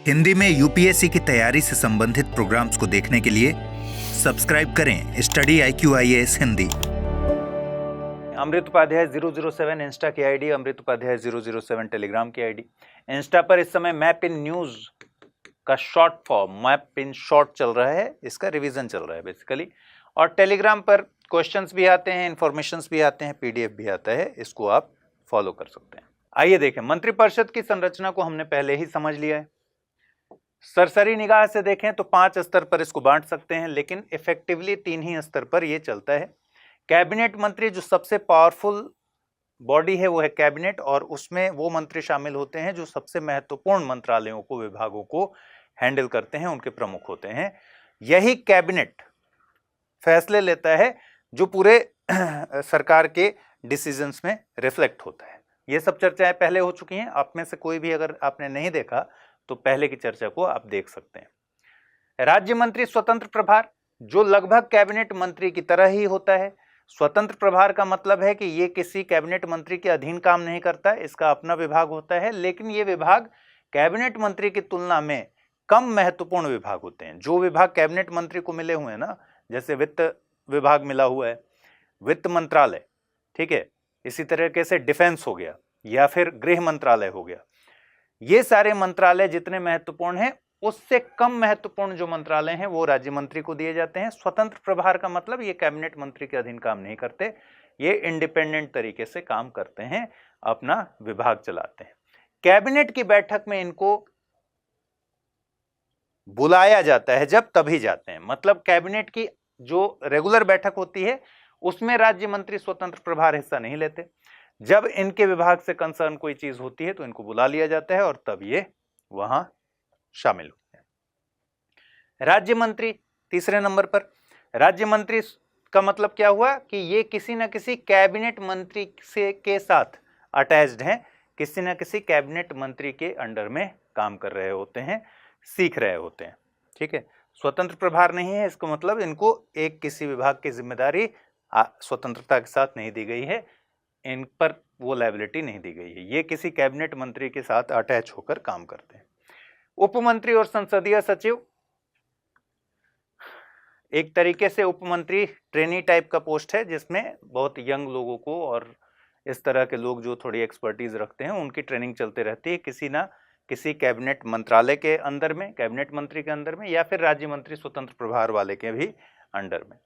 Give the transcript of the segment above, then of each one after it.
हिंदी में यूपीएससी की तैयारी से संबंधित प्रोग्राम्स को देखने के लिए सब्सक्राइब करें स्टडी IQIAS हिंदी। अमृत उपाध्याय 007 इंस्टा की आईडी, अमृत उपाध्याय 007 टेलीग्राम की आईडी। इंस्टा पर इस समय मैप इन न्यूज का short form, map in short चल रहा है, इसका रिवीजन चल रहा है बेसिकली। और टेलीग्राम पर क्वेश्चंस भी आते हैं, इंफॉर्मेशंस भी आते हैं, पीडीएफ भी आता है, इसको आप फॉलो कर सकते हैं। आइए देखें, मंत्रिपरिषद की संरचना को हमने पहले ही समझ लिया है। सरसरी निगाह से देखें तो 5 स्तर पर इसको बांट सकते हैं, लेकिन इफेक्टिवली 3 ही स्तर पर यह चलता है। कैबिनेट मंत्री, जो सबसे पावरफुल बॉडी है वो है कैबिनेट, और उसमें वो मंत्री शामिल होते हैं जो सबसे महत्वपूर्ण मंत्रालयों को, विभागों को हैंडल करते हैं, उनके प्रमुख होते हैं। यही कैबिनेट फैसले लेता है जो पूरे सरकार के डिसीजंस में रिफ्लेक्ट होता है। ये सब चर्चाएं पहले हो चुकी हैं, आप में से कोई भी अगर आपने नहीं देखा तो पहले की चर्चा को आप देख सकते हैं। राज्य मंत्री स्वतंत्र प्रभार, जो लगभग कैबिनेट मंत्री की तरह ही होता है। स्वतंत्र प्रभार का मतलब है कि ये किसी कैबिनेट मंत्री के अधीन काम नहीं करता, इसका अपना विभाग होता है, लेकिन ये विभाग कैबिनेट मंत्री की तुलना में कम महत्वपूर्ण विभाग होते हैं। जो विभाग कैबिनेट मंत्री को मिले हुए हैं ना, जैसे वित्त विभाग मिला हुआ है, वित्त मंत्रालय, ठीक है, इसी तरीके से डिफेंस हो गया या फिर गृह मंत्रालय हो गया, ये सारे मंत्रालय जितने महत्वपूर्ण हैं उससे कम महत्वपूर्ण जो मंत्रालय हैं वो राज्य मंत्री को दिए जाते हैं। स्वतंत्र प्रभार का मतलब ये कैबिनेट मंत्री के अधीन काम नहीं करते, ये इंडिपेंडेंट तरीके से काम करते हैं, अपना विभाग चलाते हैं। कैबिनेट की बैठक में इनको बुलाया जाता है, जब तभी जाते हैं, मतलब कैबिनेट की जो रेगुलर बैठक होती है उसमें राज्य मंत्री स्वतंत्र प्रभार हिस्सा नहीं लेते। जब इनके विभाग से कंसर्न कोई चीज होती है तो इनको बुला लिया जाता है और तब ये वहां शामिल होते हैं। राज्य मंत्री तीसरे नंबर पर। राज्य मंत्री का मतलब क्या हुआ कि ये किसी न किसी कैबिनेट मंत्री से के साथ अटैच्ड हैं, किसी न किसी कैबिनेट मंत्री के अंडर में काम कर रहे होते हैं, सीख रहे होते हैं, ठीक है। स्वतंत्र प्रभार नहीं है, इसका मतलब इनको एक किसी विभाग की जिम्मेदारी स्वतंत्रता के साथ नहीं दी गई है, इन पर वो लायबिलिटी नहीं दी गई है, ये किसी कैबिनेट मंत्री के साथ अटैच होकर काम करते हैं। उप मंत्री और संसदीय सचिव, एक तरीके से उप मंत्री ट्रेनी टाइप का पोस्ट है, जिसमें बहुत यंग लोगों को और इस तरह के लोग जो थोड़ी एक्सपर्टीज रखते हैं उनकी ट्रेनिंग चलते रहती है किसी ना किसी कैबिनेट मंत्रालय के अंदर में, कैबिनेट मंत्री के अंदर में, या फिर राज्य मंत्री स्वतंत्र प्रभार वाले के भी अंडर में।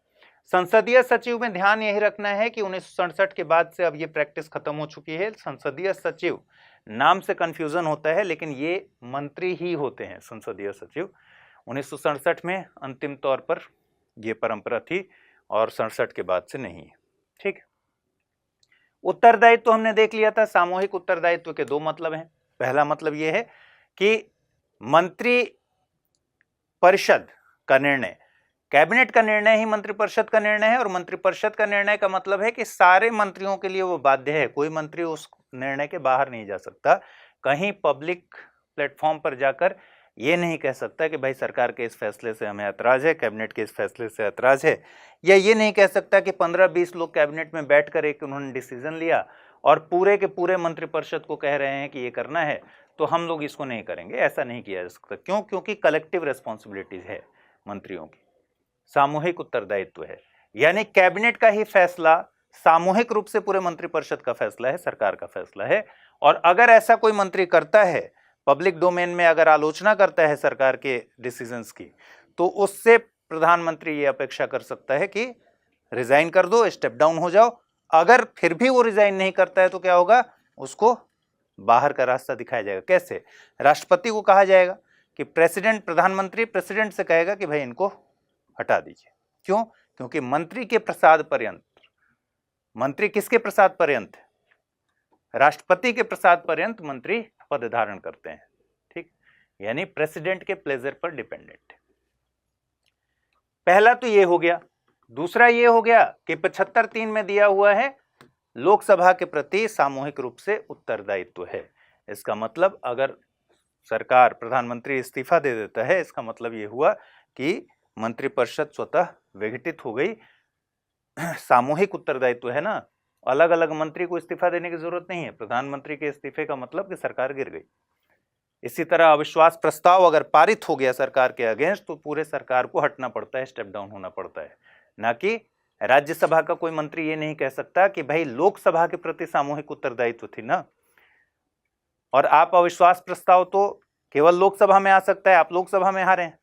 संसदीय सचिव में ध्यान यही रखना है कि 1967 के बाद से अब ये प्रैक्टिस खत्म हो चुकी है। संसदीय सचिव नाम से कंफ्यूजन होता है, लेकिन ये मंत्री ही होते हैं संसदीय सचिव। 1967 में अंतिम तौर पर ये परंपरा थी और 67 के बाद से नहीं है, ठीक। उत्तरदायित्व तो हमने देख लिया था। सामूहिक उत्तरदायित्व के 2 मतलब हैं। पहला मतलब यह है कि मंत्री परिषद का निर्णय, कैबिनेट का निर्णय ही मंत्रिपरिषद का निर्णय है, और मंत्रिपरिषद का निर्णय का मतलब है कि सारे मंत्रियों के लिए वो बाध्य है, कोई मंत्री उस निर्णय के बाहर नहीं जा सकता। कहीं पब्लिक प्लेटफॉर्म पर जाकर ये नहीं कह सकता कि भाई सरकार के इस फैसले से हमें ऐतराज है, कैबिनेट के इस फैसले से ऐतराज है, या ये नहीं कह सकता कि 15-20 लोग कैबिनेट में बैठकर एक उन्होंने डिसीजन लिया और पूरे के पूरे मंत्रिपरिषद को कह रहे हैं कि ये करना है तो हम लोग इसको नहीं करेंगे। ऐसा नहीं किया जा सकता। क्यों? क्योंकि कलेक्टिव रिस्पॉन्सिबिलिटीज है मंत्रियों की, सामूहिक उत्तरदायित्व है, यानी कैबिनेट का ही फैसला सामूहिक रूप से पूरे मंत्रिपरिषद का फैसला है, सरकार का फैसला है। और अगर ऐसा कोई मंत्री करता है, पब्लिक डोमेन में अगर आलोचना करता है सरकार के डिसीजंस की, तो उससे प्रधानमंत्री ये अपेक्षा कर सकता है कि रिजाइन कर दो, स्टेप डाउन हो जाओ। अगर फिर भी वो रिजाइन नहीं करता है तो क्या होगा? उसको बाहर का रास्ता दिखाया जाएगा। कैसे? राष्ट्रपति को कहा जाएगा कि प्रेसिडेंट, प्रधानमंत्री प्रेसिडेंट से कहेगा कि भाई इनको हटा दीजिए। क्यों? क्योंकि मंत्री के प्रसाद पर्यंत, मंत्री किसके प्रसाद पर्यंत? राष्ट्रपति के प्रसाद पर्यंत मंत्री पद धारण करते हैं, ठीक, यानी प्रेसिडेंट के प्लेजर पर डिपेंडेंट। पहला तो ये हो गया। दूसरा ये हो गया कि 75(3) में दिया हुआ है लोकसभा के प्रति सामूहिक रूप से उत्तरदायित्व है। इसका मतलब अगर सरकार, प्रधानमंत्री इस्तीफा दे देता है, इसका मतलब ये हुआ कि मंत्रिपरिषद स्वतः विघटित हो गई। सामूहिक उत्तरदायित्व है ना, अलग अलग मंत्री को इस्तीफा देने की जरूरत नहीं है। प्रधानमंत्री के इस्तीफे का मतलब कि सरकार गिर गई। इसी तरह अविश्वास प्रस्ताव अगर पारित हो गया सरकार के अगेंस्ट तो पूरे सरकार को हटना पड़ता है, स्टेप डाउन होना पड़ता है। ना कि राज्यसभा का कोई मंत्री ये नहीं कह सकता कि भाई लोकसभा के प्रति सामूहिक उत्तरदायित्व थी ना, और आप अविश्वास प्रस्ताव तो केवल लोकसभा में आ सकता है, आप लोकसभा में हारे हैं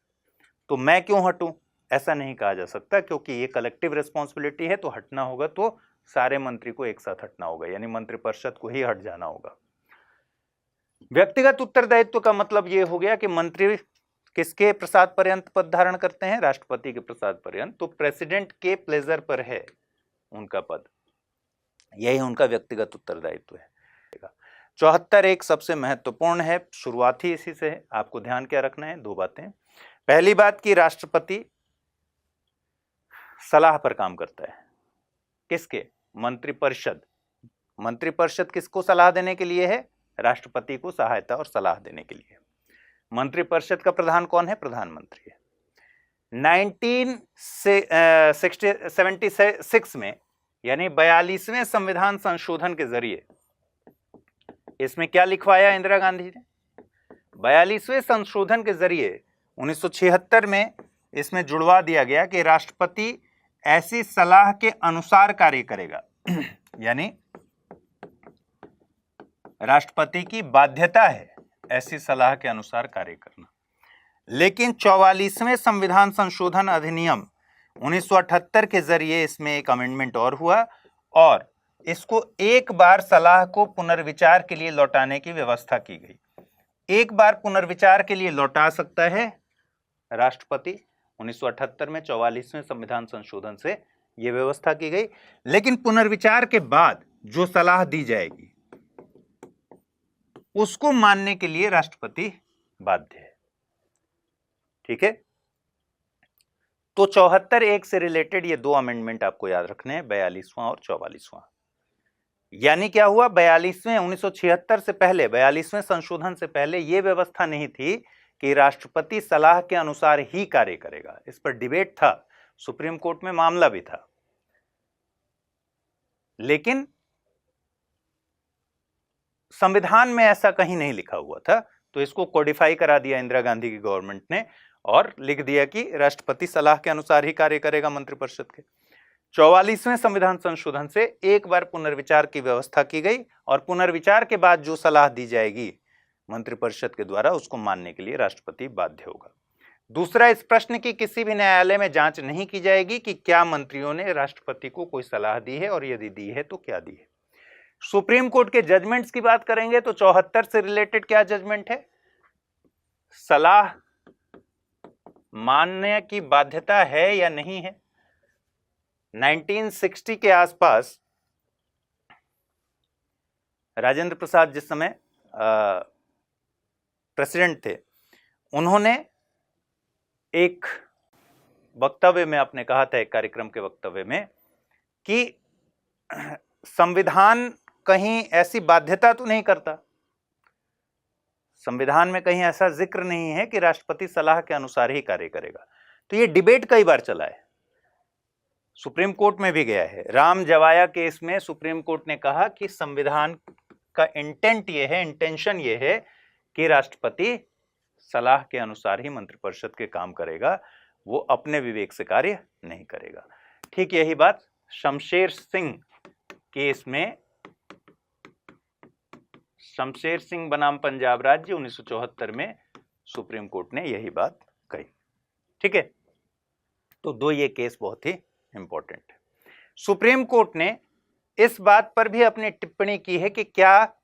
तो मैं क्यों हटूं, ऐसा नहीं कहा जा सकता, क्योंकि ये कलेक्टिव रिस्पॉन्सिबिलिटी है। तो हटना होगा तो सारे मंत्री को एक साथ हटना होगा, यानी मंत्रिपरिषद को ही हट जाना होगा। व्यक्तिगत उत्तरदायित्व का मतलब यह हो गया कि मंत्री किसके प्रसाद पर्यंत पद धारण करते हैं, राष्ट्रपति के प्रसाद पर्यंत। तो प्रेसिडेंट के प्लेजर पर है उनका पद, यही उनका व्यक्तिगत उत्तरदायित्व है। 74 एक सबसे महत्वपूर्ण है, शुरुआत ही इसी से है। आपको ध्यान क्या रखना है, दो बातें। पहली बात कि राष्ट्रपति सलाह पर काम करता है, किसके, मंत्रिपरिषद। मंत्रिपरिषद किसको सलाह देने के लिए है, राष्ट्रपति को सहायता और सलाह देने के लिए। मंत्रिपरिषद का प्रधान कौन है, प्रधानमंत्री है। 1976 में यानी 42वें संविधान संशोधन के जरिए, इसमें क्या लिखवाया इंदिरा गांधी ने, 42वें संशोधन के जरिए 1976 में इसमें जुड़वा दिया गया कि राष्ट्रपति ऐसी सलाह के अनुसार कार्य करेगा यानी राष्ट्रपति की बाध्यता है ऐसी सलाह के अनुसार कार्य करना। लेकिन 44वें संविधान संशोधन अधिनियम 1978 के जरिए इसमें एक अमेंडमेंट और हुआ और इसको एक बार सलाह को पुनर्विचार के लिए लौटाने की व्यवस्था की गई। एक बार पुनर्विचार के लिए लौटा सकता है राष्ट्रपति, 1978 में 44वें संविधान संशोधन से यह व्यवस्था की गई। लेकिन पुनर्विचार के बाद जो सलाह दी जाएगी उसको मानने के लिए राष्ट्रपति बाध्य है। ठीक है, तो 74 एक से रिलेटेड ये दो अमेंडमेंट आपको याद रखने हैं, 42वां और 44वां। यानी क्या हुआ, 42वें 1976 से पहले, 42वें संशोधन से पहले यह व्यवस्था नहीं थी कि राष्ट्रपति सलाह के अनुसार ही कार्य करेगा। इस पर डिबेट था, सुप्रीम कोर्ट में मामला भी था, लेकिन संविधान में ऐसा कहीं नहीं लिखा हुआ था। तो इसको कोडिफाई करा दिया इंदिरा गांधी की गवर्नमेंट ने और लिख दिया कि राष्ट्रपति सलाह के अनुसार ही कार्य करेगा मंत्रिपरिषद के। 44वें संविधान संशोधन से एक बार पुनर्विचार की व्यवस्था की गई और पुनर्विचार के बाद जो सलाह दी जाएगी मंत्रिपरिषद के द्वारा उसको मानने के लिए राष्ट्रपति बाध्य होगा। दूसरा, इस प्रश्न की किसी भी न्यायालय में जांच नहीं की जाएगी कि क्या मंत्रियों ने राष्ट्रपति को कोई सलाह दी है और यदि दी है तो क्या दी है। सुप्रीम कोर्ट के जजमेंट्स की बात करेंगे तो 74 से रिलेटेड क्या जजमेंट है, सलाह मानने की बाध्यता है या नहीं है। 1960 के आसपास राजेंद्र प्रसाद जिस समय प्रेसिडेंट थे, उन्होंने एक वक्तव्य में आपने कहा था, एक कार्यक्रम के वक्तव्य में, कि संविधान कहीं ऐसी बाध्यता तो नहीं करता, संविधान में कहीं ऐसा जिक्र नहीं है कि राष्ट्रपति सलाह के अनुसार ही कार्य करेगा। तो ये डिबेट कई बार चला है, सुप्रीम कोर्ट में भी गया है। राम जवाया केस में सुप्रीम कोर्ट ने कहा कि संविधान का इंटेंट ये है, इंटेंशन ये है कि राष्ट्रपति सलाह के अनुसार ही मंत्रिपरिषद के काम करेगा, वो अपने विवेक से कार्य नहीं करेगा। ठीक यही बात शमशेर सिंह केस में, शमशेर सिंह बनाम पंजाब राज्य 1974 में सुप्रीम कोर्ट ने यही बात कही। ठीक है, तो दो ये केस बहुत ही इंपॉर्टेंट है। सुप्रीम कोर्ट ने इस बात पर भी अपनी टिप्पणी की है कि क्या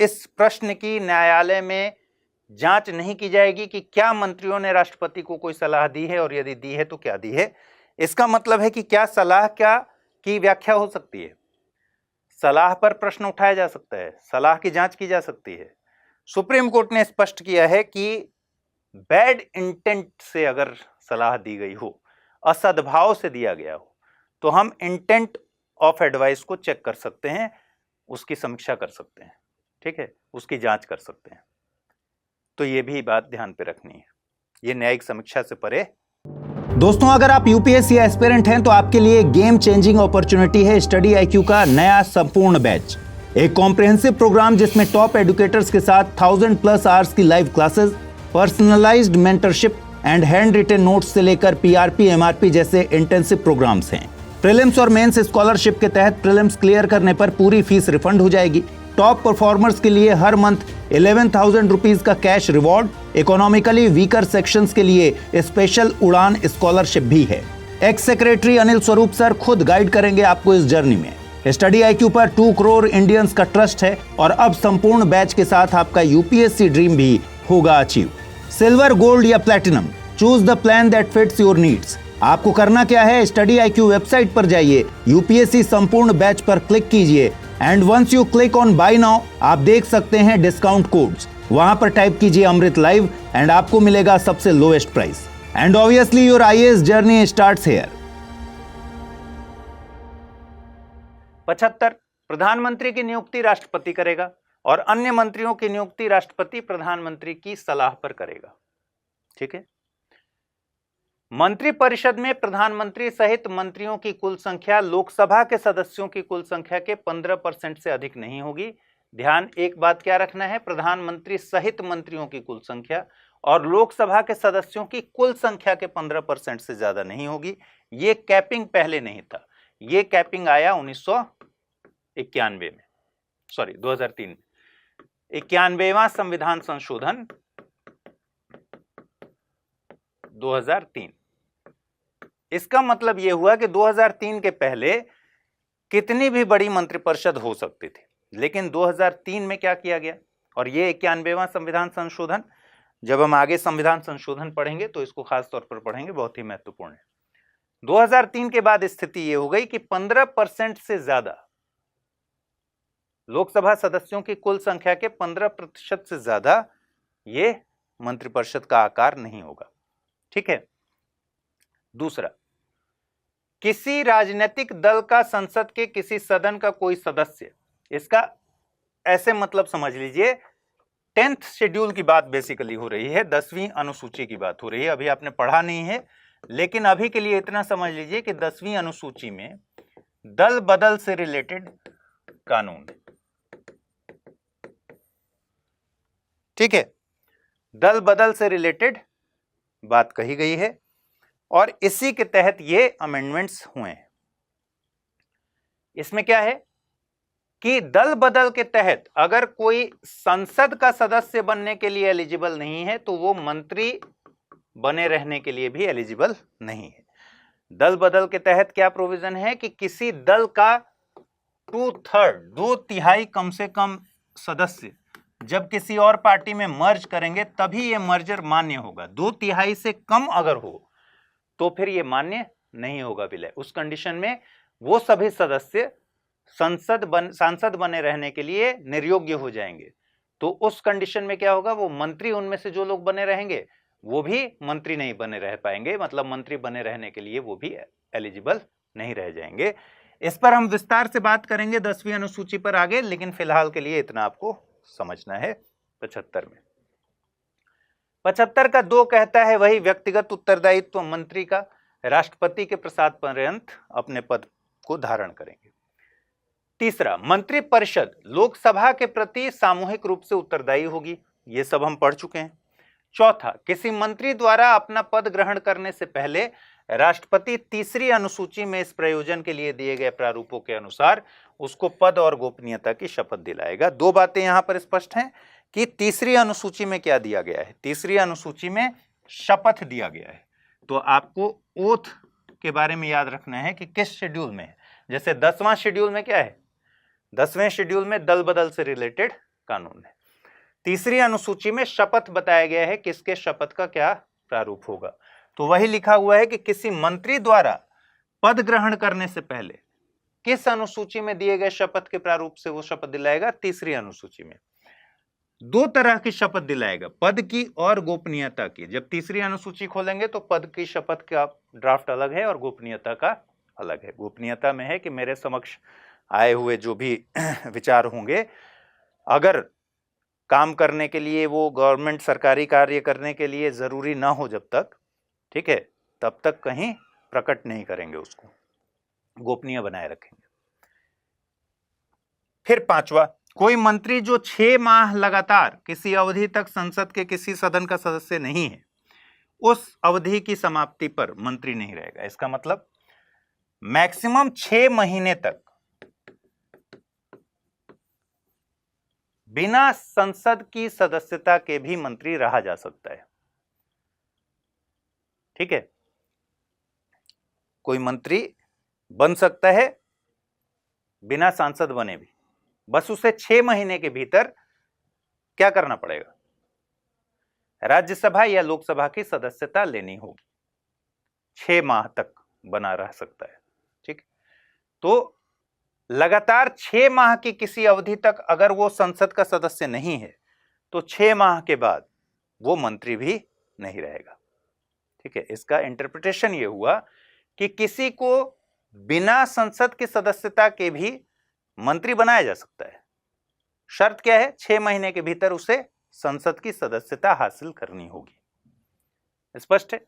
इस प्रश्न की न्यायालय में जांच नहीं की जाएगी कि क्या मंत्रियों ने राष्ट्रपति को कोई सलाह दी है और यदि दी है तो क्या दी है। इसका मतलब है कि क्या सलाह क्या की व्याख्या हो सकती है, सलाह पर प्रश्न उठाया जा सकता है, सलाह की जांच की जा सकती है। सुप्रीम कोर्ट ने स्पष्ट किया है कि बैड इंटेंट से अगर सलाह दी गई हो, असद्भाव से दिया गया हो, तो हम इंटेंट ऑफ एडवाइस को चेक कर सकते हैं, उसकी समीक्षा कर सकते हैं। ठीक है, उसकी जांच कर सकते हैं। तो ये भी बात ध्यान पे रखनी है, ये न्यायिक समीक्षा से परे। दोस्तों, अगर आप यूपीएससी एस्पिरेंट हैं तो आपके लिए गेम चेंजिंग अपॉर्चुनिटी है स्टडी आईक्यू का नया संपूर्ण बैच। एक कॉम्प्रिहेंसिव प्रोग्राम जिसमें टॉप एडुकेटर्स के साथ 1000+ आवर्स की live classes, personalised mentorship and handwritten notes से लेकर पीआरपी, एमआरपी जैसे इंटेंसिव प्रोग्राम्स हैं। प्रीलिम्स और मेंस स्कॉलरशिप के तहत प्रीलिम्स क्लियर करने पर पूरी फीस रिफंड हो जाएगी। टॉप परफॉर्मर्स के लिए हर मंथ 11,000 रुपीज का cash reward, economically weaker sections के लिए स्पेशल उड़ान स्कॉलरशिप भी है। X secretary Anil Swarup sir खुद गाइड करेंगे आपको इस जर्नी में। स्टडी IQ पर 2 करोड़ इंडियंस का ट्रस्ट है और अब संपूर्ण बैच के साथ आपका यूपीएससी ड्रीम भी होगा अचीव। सिल्वर, गोल्ड या platinum, choose the plan that fits your needs. आपको करना क्या है, स्टडी IQ वेबसाइट पर जाइए, यूपीएससी संपूर्ण बैच पर क्लिक कीजिए and once you click on buy now आप देख सकते हैं डिस्काउंट कोड्स। वहां पर टाइप कीजिए अमृत लाइव एंड आपको मिलेगा सबसे lowest price. And obviously your IAS journey starts here. 75 प्रधानमंत्री की नियुक्ति राष्ट्रपति करेगा और अन्य मंत्रियों की नियुक्ति राष्ट्रपति प्रधानमंत्री की सलाह पर करेगा। ठीक है। मंत्रिपरिषद में प्रधानमंत्री सहित मंत्रियों की कुल संख्या लोकसभा के सदस्यों की कुल संख्या के 15% से अधिक नहीं होगी। ध्यान एक बात क्या रखना है, प्रधानमंत्री सहित मंत्रियों की कुल संख्या और लोकसभा के सदस्यों की कुल संख्या के 15% से ज्यादा नहीं होगी। ये कैपिंग पहले नहीं था, ये कैपिंग आया 1991 में, सॉरी 2003 में। 91वां संविधान संशोधन 2003। इसका मतलब यह हुआ कि 2003 के पहले कितनी भी बड़ी मंत्रिपरिषद हो सकती थी, लेकिन 2003 में क्या किया गया, और यह 91वां संविधान संशोधन, जब हम आगे संविधान संशोधन पढ़ेंगे तो इसको खास तौर पर पढ़ेंगे, बहुत ही महत्वपूर्ण है। 2003 के बाद स्थिति यह हो गई कि 15% से ज्यादा लोकसभा सदस्यों की कुल संख्या के 15% से ज्यादा ये मंत्रिपरिषद का आकार नहीं होगा। ठीक है। दूसरा, किसी राजनीतिक दल का संसद के किसी सदन का कोई सदस्य, इसका ऐसे मतलब समझ लीजिए 10th शेड्यूल की बात बेसिकली हो रही है, 10वीं अनुसूची की बात हो रही है। अभी आपने पढ़ा नहीं है, लेकिन अभी के लिए इतना समझ लीजिए कि 10वीं अनुसूची में दल बदल से रिलेटेड कानून, ठीक है, दल बदल से रिलेटेड बात कही गई है और इसी के तहत ये अमेंडमेंट्स हुए हैं। इसमें क्या है कि दल बदल के तहत अगर कोई संसद का सदस्य बनने के लिए एलिजिबल नहीं है तो वो मंत्री बने रहने के लिए भी एलिजिबल नहीं है। दल बदल के तहत क्या प्रोविजन है कि किसी दल का 2/3, 2/3 कम से कम सदस्य जब किसी और पार्टी में मर्ज करेंगे तभी ये मर्जर मान्य होगा। 2/3 से कम अगर हो तो फिर ये मान्य नहीं होगा विलय। उस कंडीशन में वो सभी सदस्य सांसद बने रहने के लिए निर्योग्य हो जाएंगे। तो उस कंडीशन में क्या होगा, वो मंत्री, उनमें से जो लोग बने रहेंगे वो भी मंत्री नहीं बने रह पाएंगे, मतलब मंत्री बने रहने के लिए वो भी एलिजिबल नहीं रह जाएंगे। इस पर हम विस्तार से बात करेंगे 10वीं अनुसूची पर आगे, लेकिन फिलहाल के लिए इतना आपको समझना है। 75 में 75 का 2 कहता है वही व्यक्तिगत उत्तरदायित्व मंत्री का राष्ट्रपति के प्रसाद पर्यंत अपने पद को धारण करेंगे। तीसरा, मंत्रिपरिषद लोकसभा के प्रति सामूहिक रूप से उत्तरदायी होगी, ये सब हम पढ़ चुके हैं। चौथा, किसी मंत्री द्वारा अपना पद ग्रहण करने से पहले राष्ट्रपति 3री अनुसूची में इस प्रयोजन के लिए दिए गए प्रारूपों के अनुसार उसको पद और गोपनीयता की शपथ दिलाएगा। 2 बातें यहां पर स्पष्ट हैं कि 3री अनुसूची में क्या दिया गया है, 3री अनुसूची में शपथ दिया गया है। तो आपको ओथ के बारे में याद रखना है कि किस शेड्यूल में है। जैसे 10वां शेड्यूल में क्या है, 10वें शेड्यूल में दल बदल से रिलेटेड कानून है। 3री अनुसूची में शपथ बताया गया है, किसके शपथ का क्या प्रारूप होगा। तो वही लिखा हुआ है कि किसी मंत्री द्वारा पद ग्रहण करने से पहले किस अनुसूची में दिए गए शपथ के प्रारूप से वो शपथ दिलाएगा, 3री अनुसूची में। 2 तरह की शपथ दिलाएगा, पद की और गोपनीयता की। जब 3री अनुसूची खोलेंगे तो पद की शपथ का ड्राफ्ट अलग है और गोपनीयता का अलग है। गोपनीयता में है कि मेरे समक्ष आए हुए जो भी विचार होंगे, अगर काम करने के लिए वो गवर्नमेंट सरकारी कार्य करने के लिए जरूरी ना हो जब तक, ठीक है, तब तक कहीं प्रकट नहीं करेंगे, उसको गोपनीय बनाए रखेंगे। फिर पांचवा, कोई मंत्री जो 6 माह लगातार किसी अवधि तक संसद के किसी सदन का सदस्य नहीं है, उस अवधि की समाप्ति पर मंत्री नहीं रहेगा। इसका मतलब मैक्सिमम 6 महीने तक बिना संसद की सदस्यता के भी मंत्री रहा जा सकता है। ठीक है, कोई मंत्री बन सकता है बिना सांसद बने भी, बस उसे 6 महीने के भीतर क्या करना पड़ेगा, राज्यसभा या लोकसभा की सदस्यता लेनी होगी। 6 माह तक बना रह सकता है। ठीक, तो लगातार 6 माह की किसी अवधि तक अगर वो संसद का सदस्य नहीं है तो 6 माह के बाद वो मंत्री भी नहीं रहेगा। ठीक है, इसका इंटरप्रिटेशन ये हुआ कि किसी को बिना संसद की सदस्यता के भी मंत्री बनाया जा सकता है। शर्त क्या है, 6 महीने के भीतर उसे संसद की सदस्यता हासिल करनी होगी। स्पष्ट है।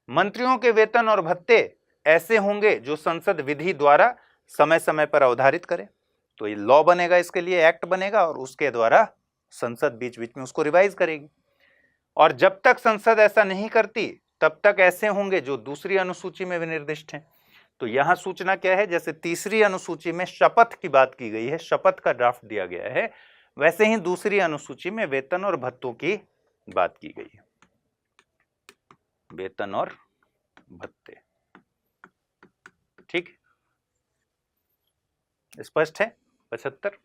मंत्रियों के वेतन और भत्ते ऐसे होंगे जो संसद विधि द्वारा समय समय पर अवधारित करे, तो ये लॉ बनेगा, इसके लिए एक्ट बनेगा और उसके द्वारा संसद बीच बीच में उसको रिवाइज करेगी। और जब तक संसद ऐसा नहीं करती तब तक ऐसे होंगे जो दूसरी अनुसूची में विनिर्दिष्ट हैं। तो यहां सूचना क्या है, जैसे तीसरी अनुसूची में शपथ की बात की गई है, शपथ का ड्राफ्ट दिया गया है, वैसे ही दूसरी अनुसूची में वेतन और भत्तों की बात की गई है। वेतन और भत्ते। ठीक, स्पष्ट है। 75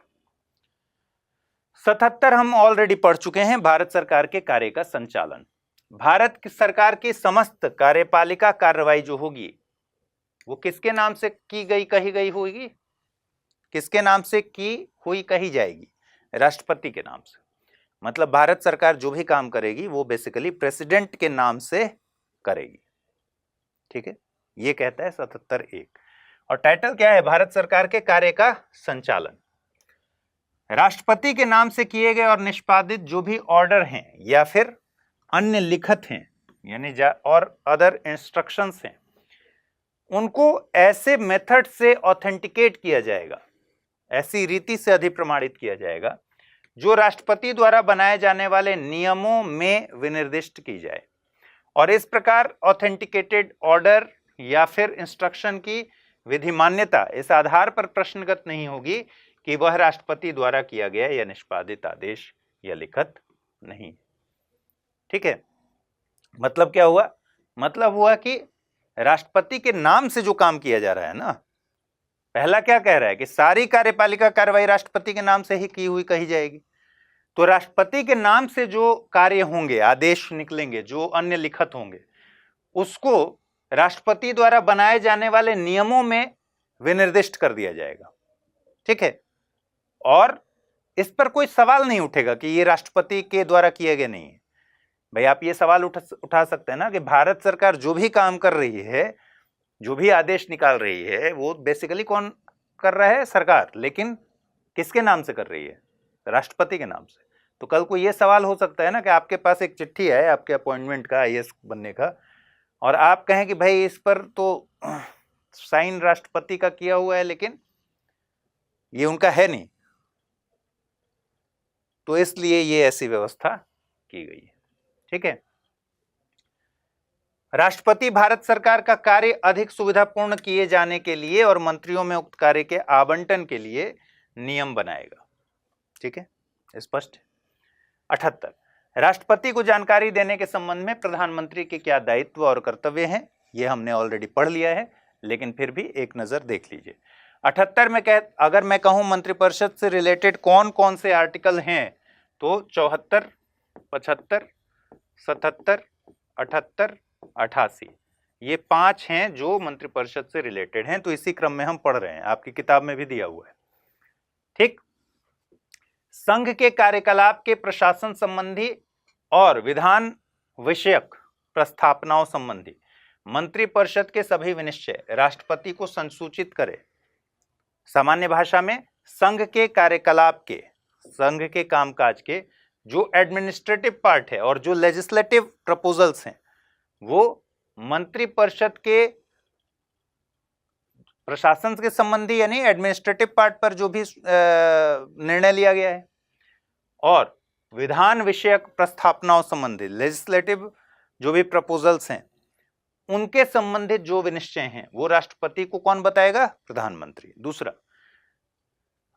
77 हम ऑलरेडी पढ़ चुके हैं। भारत सरकार के कार्य का संचालन। भारत की सरकार की समस्त कार्यपालिका कार्रवाई जो होगी वो किसके नाम से की गई कही गई होगी, किसके नाम से की हुई कही जाएगी, राष्ट्रपति के नाम से। मतलब भारत सरकार जो भी काम करेगी वो बेसिकली प्रेसिडेंट के नाम से करेगी। ठीक है, ये कहता है 77(1). और टाइटल क्या है, भारत सरकार के कार्य का संचालन। राष्ट्रपति के नाम से किए गए और निष्पादित जो भी ऑर्डर हैं या फिर अन्य लिखत हैं यानी और अदर इंस्ट्रक्शंस हैं, उनको ऐसे मेथड से ऑथेंटिकेट किया जाएगा, ऐसी रीति से अधिप्रमाणित किया जाएगा जो राष्ट्रपति द्वारा बनाए जाने वाले नियमों में विनिर्दिष्ट की जाए। और इस प्रकार ऑथेंटिकेटेड ऑर्डर या फिर इंस्ट्रक्शन की विधि मान्यता इस आधार पर प्रश्नगत नहीं होगी कि वह राष्ट्रपति द्वारा किया गया या निष्पादित आदेश या लिखत नहीं। ठीक है, मतलब क्या हुआ, मतलब हुआ कि राष्ट्रपति के नाम से जो काम किया जा रहा है ना, पहला क्या कह रहा है कि सारी कार्यपालिका कार्रवाई राष्ट्रपति के नाम से ही की हुई कही जाएगी। तो राष्ट्रपति के नाम से जो कार्य होंगे, आदेश निकलेंगे, जो अन्य लिखत होंगे, उसको राष्ट्रपति द्वारा बनाए जाने वाले नियमों में विनिर्दिष्ट कर दिया जाएगा। ठीक है, और इस पर कोई सवाल नहीं उठेगा कि ये राष्ट्रपति के द्वारा किया गया नहीं है। भाई आप ये सवाल उठा सकते हैं ना कि भारत सरकार जो भी काम कर रही है, जो भी आदेश निकाल रही है, वो बेसिकली कौन कर रहा है, सरकार, लेकिन किसके नाम से कर रही है, राष्ट्रपति के नाम से। तो कल को ये सवाल हो सकता है ना कि आपके पास एक चिट्ठी है आपके अपॉइंटमेंट का, आईएएस बनने का, और आप कहें कि भाई इस पर तो साइन राष्ट्रपति का किया हुआ है लेकिन ये उनका है नहीं, तो इसलिए ये ऐसी व्यवस्था की गई है। ठीक है, राष्ट्रपति भारत सरकार का कार्य अधिक सुविधापूर्ण किए जाने के लिए और मंत्रियों में उक्त कार्य के आवंटन के लिए नियम बनाएगा। ठीक है, स्पष्ट। 78 राष्ट्रपति को जानकारी देने के संबंध में प्रधानमंत्री के क्या दायित्व और कर्तव्य हैं, ये हमने ऑलरेडी पढ़ लिया है, लेकिन फिर भी एक नजर देख लीजिए। 78 में अगर मैं कहूं मंत्रिपरिषद से रिलेटेड कौन कौन से आर्टिकल हैं, तो 74, 75, 77, 78, 88 ये 5 हैं जो मंत्रिपरिषद से रिलेटेड हैं। तो इसी क्रम में हम पढ़ रहे हैं, आपकी किताब में भी दिया हुआ है। ठीक, संघ के कार्यकलाप के प्रशासन संबंधी और विधान विषयक प्रस्थापनाओं संबंधी मंत्रिपरिषद के सभी विनिश्चय राष्ट्रपति को संसूचित करे। सामान्य भाषा में संघ के कार्यकलाप के, संघ के कामकाज के जो एडमिनिस्ट्रेटिव पार्ट है और जो लेजिस्लेटिव प्रपोजल्स हैं वो मंत्रिपरिषद के प्रशासन के संबंधी यानी एडमिनिस्ट्रेटिव पार्ट पर जो भी निर्णय लिया गया है, और विधान विषयक प्रस्तावनाओं संबंधित लेजिस्लेटिव जो भी प्रपोजल्स हैं उनके संबंधित जो विनिश्चय हैं वो राष्ट्रपति को कौन बताएगा? प्रधानमंत्री। दूसरा,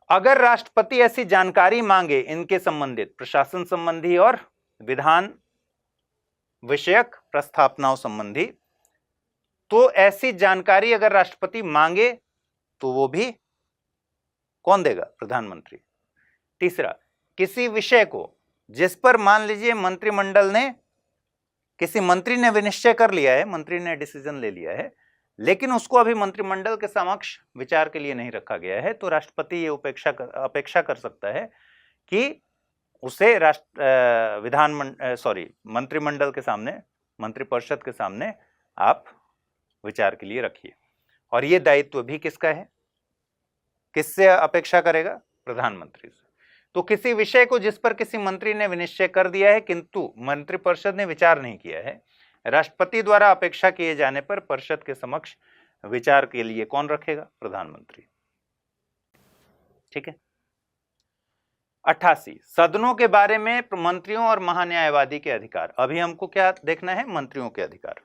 अगर राष्ट्रपति ऐसी जानकारी मांगे इनके संबंधित प्रशासन संबंधी और विधान विषयक प्रस्तावनाओं संबंधी, तो ऐसी जानकारी अगर राष्ट्रपति मांगे तो वो भी कौन देगा? प्रधानमंत्री। तीसरा, किसी विषय को जिस पर मान लीजिए मंत्रिमंडल ने, किसी मंत्री ने विनिश्चय कर लिया है, मंत्री ने डिसीजन ले लिया है, लेकिन उसको अभी मंत्रिमंडल के समक्ष विचार के लिए नहीं रखा गया है, तो राष्ट्रपति ये अपेक्षा कर सकता है कि उसे मंत्रिमंडल के सामने, मंत्रिपरिषद के सामने आप विचार के लिए रखिए। और ये दायित्व भी किसका है? किससे अपेक्षा करेगा? प्रधानमंत्री से। तो किसी विषय को जिस पर किसी मंत्री ने विनिश्चय कर दिया है किंतु मंत्रिपरिषद ने विचार नहीं किया है, राष्ट्रपति द्वारा अपेक्षा किए जाने पर परिषद के समक्ष विचार के लिए कौन रखेगा? प्रधानमंत्री। ठीक है। 88, सदनों के बारे में मंत्रियों और महान्यायवादी के अधिकार। अभी हमको क्या देखना है? मंत्रियों के अधिकार।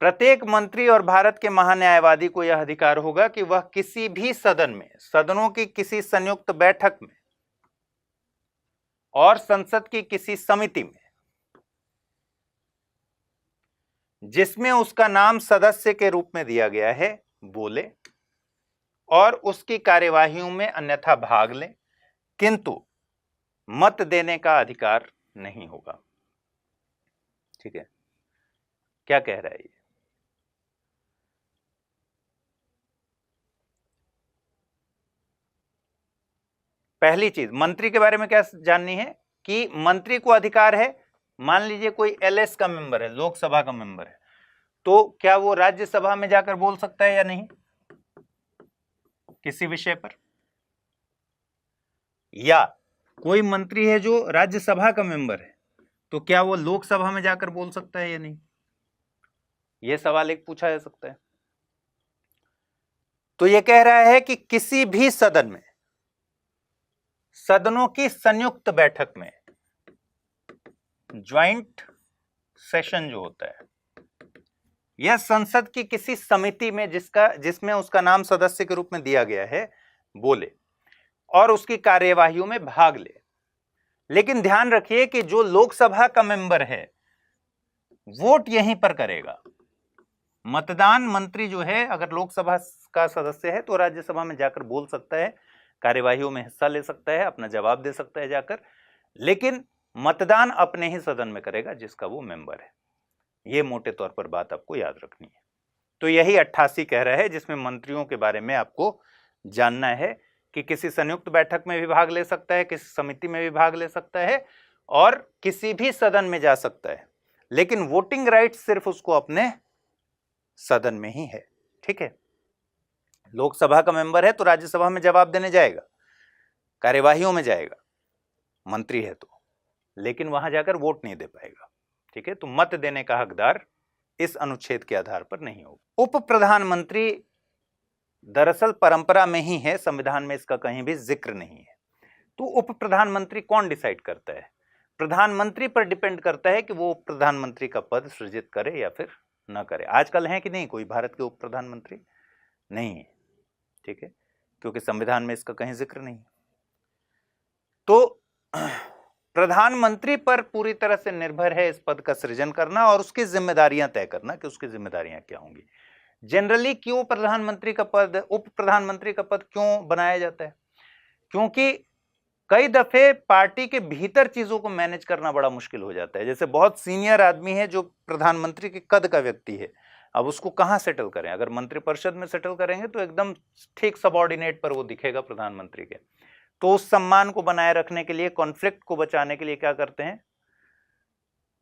प्रत्येक मंत्री और भारत के महान्यायवादी को यह अधिकार होगा कि वह किसी भी सदन में, सदनों की किसी संयुक्त बैठक में और संसद की किसी समिति में जिसमें उसका नाम सदस्य के रूप में दिया गया है बोले और उसकी कार्यवाहियों में अन्यथा भाग ले, किंतु मत देने का अधिकार नहीं होगा। ठीक है, क्या कह रहा है ये? पहली चीज मंत्री के बारे में क्या जाननी है कि मंत्री को अधिकार है, मान लीजिए कोई एलएस का मेंबर है, लोकसभा का मेंबर है, तो क्या वो राज्यसभा में जाकर बोल सकता है या नहीं किसी विषय पर? या कोई मंत्री है जो राज्यसभा का मेंबर है, तो क्या वो लोकसभा में जाकर बोल सकता है या नहीं? यह सवाल एक पूछा जा सकता है। तो यह कह रहा है कि किसी भी सदन में, सदनों की संयुक्त बैठक में, ज्वाइंट सेशन जो होता है, या संसद की किसी समिति में जिसमें उसका नाम सदस्य के रूप में दिया गया है बोले और उसकी कार्यवाहियों में भाग ले। लेकिन ध्यान रखिए कि जो लोकसभा का मेंबर है वोट यहीं पर करेगा। मतदान मंत्री जो है अगर लोकसभा का सदस्य है तो राज्यसभा में जाकर बोल सकता है, कार्यवाहियों में हिस्सा ले सकता है, अपना जवाब दे सकता है जाकर, लेकिन मतदान अपने ही सदन में करेगा जिसका वो मेंबर है। ये मोटे तौर पर बात आपको याद रखनी है। तो यही 88 कह रहा है जिसमें मंत्रियों के बारे में आपको जानना है कि किसी संयुक्त बैठक में भी भाग ले सकता है, किसी समिति में भी भाग ले सकता है और किसी भी सदन में जा सकता है, लेकिन वोटिंग राइट सिर्फ उसको अपने सदन में ही है। ठीक है, लोकसभा का मेंबर है तो राज्यसभा में जवाब देने जाएगा, कार्यवाहियों में जाएगा, मंत्री है तो, लेकिन वहां जाकर वोट नहीं दे पाएगा। ठीक है, तो मत देने का हकदार इस अनुच्छेद के आधार पर नहीं होगा। उप प्रधानमंत्री दरअसल परंपरा में ही है, संविधान में इसका कहीं भी जिक्र नहीं है। तो उप प्रधानमंत्री कौन डिसाइड करता है? प्रधानमंत्री पर डिपेंड करता है कि वो उप प्रधानमंत्री का पद सृजित करे या फिर ना करे। आजकल है कि नहीं कोई भारत के उप प्रधानमंत्री? नहीं है। ठीक है, क्योंकि संविधान में इसका कहीं जिक्र नहीं। तो प्रधानमंत्री पर पूरी तरह से निर्भर है इस पद का सृजन करना और उसकी जिम्मेदारियां तय करना कि उसकी जिम्मेदारियां क्या होंगी। जनरली क्यों प्रधानमंत्री का पद, उप प्रधानमंत्री का पद क्यों बनाया जाता है? क्योंकि कई दफे पार्टी के भीतर चीजों को मैनेज करना बड़ा मुश्किल हो जाता है। जैसे बहुत सीनियर आदमी है जो प्रधानमंत्री के कद का व्यक्ति है, अब उसको कहां सेटल करें? अगर मंत्रिपरिषद में सेटल करेंगे तो एकदम ठीक सबऑर्डिनेट पर वो दिखेगा प्रधानमंत्री के। तो उस सम्मान को बनाए रखने के लिए, कॉन्फ्लिक्ट को बचाने के लिए क्या करते हैं?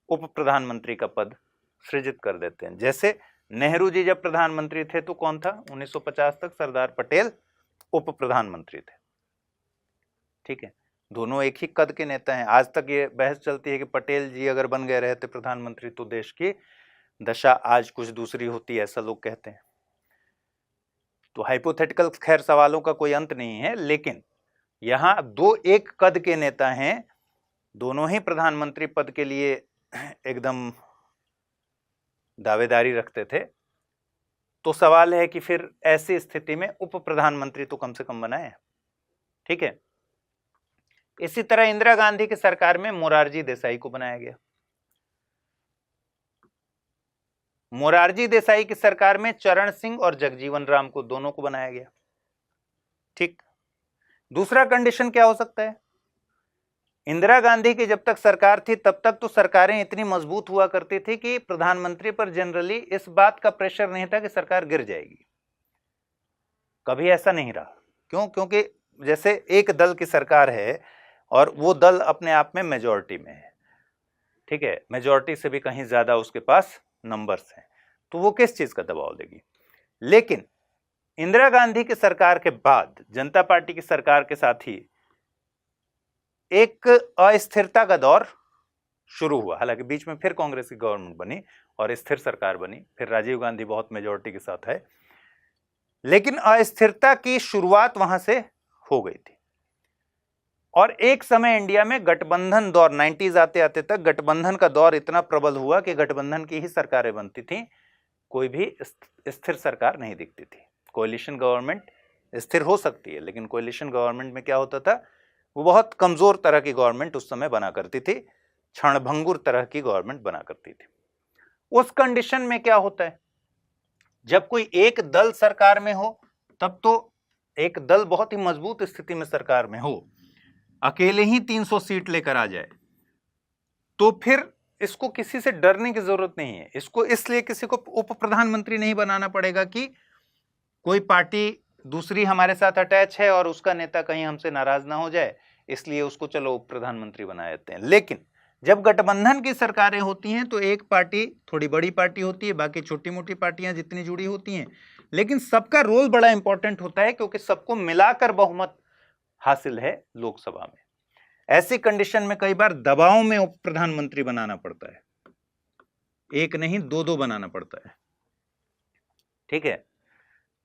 उप प्रधानमंत्री का पद सृजित कर देते हैं। जैसे नेहरू जी जब प्रधानमंत्री थे तो कौन था? 1950 तक सरदार पटेल उप प्रधानमंत्री थे। ठीक है, दोनों एक ही कद के नेता हैं। आज तक ये बहस चलती है कि पटेल जी अगर बन गए रहते प्रधानमंत्री तो देश की दशा आज कुछ दूसरी होती है, ऐसा लोग कहते हैं। तो हाइपोथेटिकल खैर सवालों का कोई अंत नहीं है, लेकिन यहां दो एक कद के नेता हैं, दोनों ही प्रधानमंत्री पद के लिए एकदम दावेदारी रखते थे। तो सवाल है कि फिर ऐसी स्थिति में उप प्रधानमंत्री तो कम से कम बनाए। ठीक है, इसी तरह इंदिरा गांधी की सरकार में मोरारजी देसाई को बनाया गया। मोरारजी देसाई की सरकार में चरण सिंह और जगजीवन राम को, दोनों को बनाया गया। ठीक, दूसरा कंडीशन क्या हो सकता है? इंदिरा गांधी की जब तक सरकार थी तब तक तो सरकारें इतनी मजबूत हुआ करती थी कि प्रधानमंत्री पर जनरली इस बात का प्रेशर नहीं था कि सरकार गिर जाएगी। कभी ऐसा नहीं रहा। क्यों? क्योंकि जैसे एक दल की सरकार है और वो दल अपने आप में मेजॉरिटी में है, ठीक है, मेजॉरिटी से भी कहीं ज्यादा उसके पास नंबर्स हैं, तो वो किस चीज का दबाव देगी। लेकिन इंदिरा गांधी की सरकार के बाद जनता पार्टी की सरकार के साथ ही एक अस्थिरता का दौर शुरू हुआ। हालांकि बीच में फिर कांग्रेस की गवर्नमेंट बनी और स्थिर सरकार बनी, फिर राजीव गांधी बहुत मेजॉरिटी के साथ है, लेकिन अस्थिरता की शुरुआत वहां से हो गई थी। और एक समय इंडिया में गठबंधन दौर, 90s आते आते तक गठबंधन का दौर इतना प्रबल हुआ कि गठबंधन की ही सरकारें बनती थी, कोई भी स्थिर सरकार नहीं दिखती थी। कोalition गवर्नमेंट स्थिर हो सकती है, लेकिन कोalition गवर्नमेंट में क्या होता था, वो बहुत कमजोर तरह की गवर्नमेंट उस समय बना करती थी, क्षणभंगुर तरह की गवर्नमेंट बना करती थी। उस कंडीशन में क्या होता है, जब कोई एक दल सरकार में हो, तब तो एक दल बहुत ही मजबूत स्थिति में सरकार में हो, अकेले ही 300 सीट लेकर आ जाए, तो फिर इसको किसी से डरने की जरूरत नहीं है। इसको इसलिए किसी को उप प्रधानमंत्री नहीं बनाना पड़ेगा कि कोई पार्टी दूसरी हमारे साथ अटैच है और उसका नेता कहीं हमसे नाराज ना हो जाए, इसलिए उसको चलो उप प्रधानमंत्री बना देते हैं। लेकिन जब गठबंधन की सरकारें होती हैं तो एक पार्टी थोड़ी बड़ी पार्टी होती है, बाकी छोटी मोटी पार्टियां जितनी जुड़ी होती हैं, लेकिन सबका रोल बड़ा इंपॉर्टेंट होता है क्योंकि सबको मिलाकर बहुमत हासिल है लोकसभा में। ऐसी कंडीशन में कई बार दबाव में उप प्रधानमंत्री बनाना पड़ता है, एक नहीं दो दो बनाना पड़ता है। ठीक है,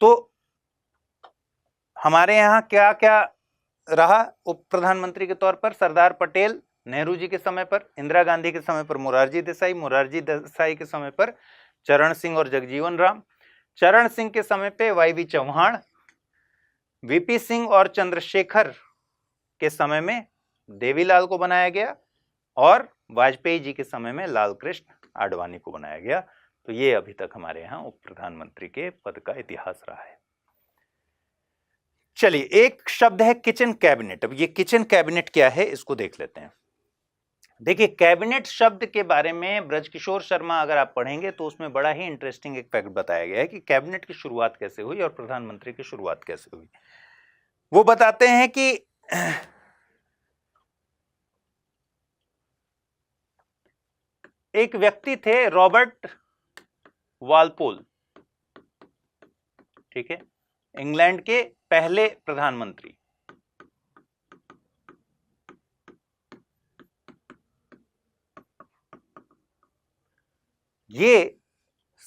तो हमारे यहां क्या क्या रहा उप प्रधानमंत्री के तौर पर? सरदार पटेल नेहरू जी के समय पर, इंदिरा गांधी के समय पर मोरारजी देसाई के समय पर चरण सिंह और जगजीवन राम, चरण सिंह के समय पे वाईवी चौहान, वीपी सिंह और चंद्रशेखर के समय में देवीलाल को बनाया गया और वाजपेयी जी के समय में लाल कृष्ण आडवाणी को बनाया गया। तो ये अभी तक हमारे यहाँ उप प्रधानमंत्री के पद का इतिहास रहा है। चलिए, एक शब्द है किचन कैबिनेट। अब ये किचन कैबिनेट क्या है इसको देख लेते हैं। देखिए, कैबिनेट शब्द के बारे में ब्रजकिशोर शर्मा अगर आप पढ़ेंगे तो उसमें बड़ा ही इंटरेस्टिंग एक फैक्ट बताया गया है कि कैबिनेट की शुरुआत कैसे हुई और प्रधानमंत्री की शुरुआत कैसे हुई। वो बताते हैं कि एक व्यक्ति थे रॉबर्ट वालपोल, ठीक है, इंग्लैंड के पहले प्रधानमंत्री। ये